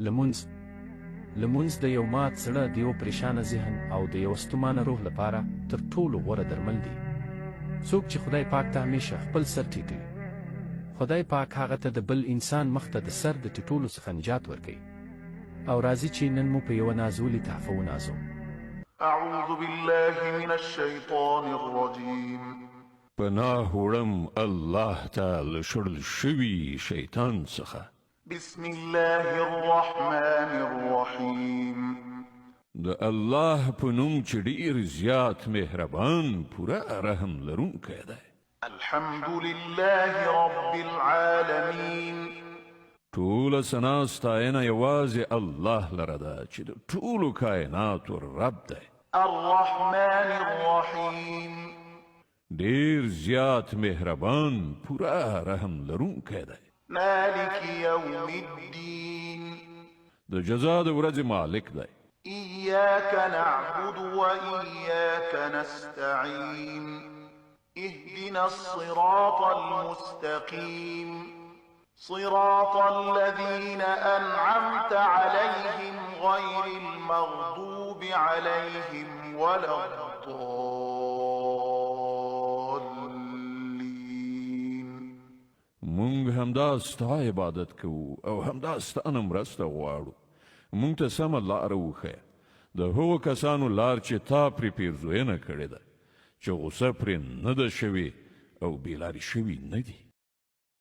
لمونځ د یو مات زړه، د یو پریشانه ذهن او د یو ستومانه روح لپاره تر ټولو غوره درمل دی. څوک چې خدای پاک ته همیشه خپل سر ټیټوي، خدای پاک هغه ته د بل انسان مخ ته د سر د ټیټولو څخه نجات ورکوي. او راځي چې نن مو په یوه نازولي تحفه ونازو. اعوذ بالله من الشیطان الرجیم. پناه وړم الله ته له شړل شوي شیطان څخه. بسم الله الرحمن الرحیم. د الله په نوم چې ډېر زیات مهربان پوره رحم لرونکی دی. الحمد لله رب العالمین. ټوله ثنا ستاینه یوازې الله لره ده چې د ټولو کائناتو رب دی. الرحمن الرحیم. ډېر زیات مهربان پوره رحم لرونکی دی. مالک یوم الدین. د جزا د ورځې مالک دی. إياك نعبد وإياك نستعين. اهدنا الصراط المستقيم. صراط الذين أنعمت عليهم غير المغضوب عليهم ولا الضالين. مونږ همدا ستا عبادت کوو او همدا ستا نه مرسته غواړو. مونږ ته سمه لاره وښیه، د هغو کسانو لار چې تا پرې پیرزوینه کړې ده، چې غوسه پرې نه ده شوې او بېلارې شوي نه دي.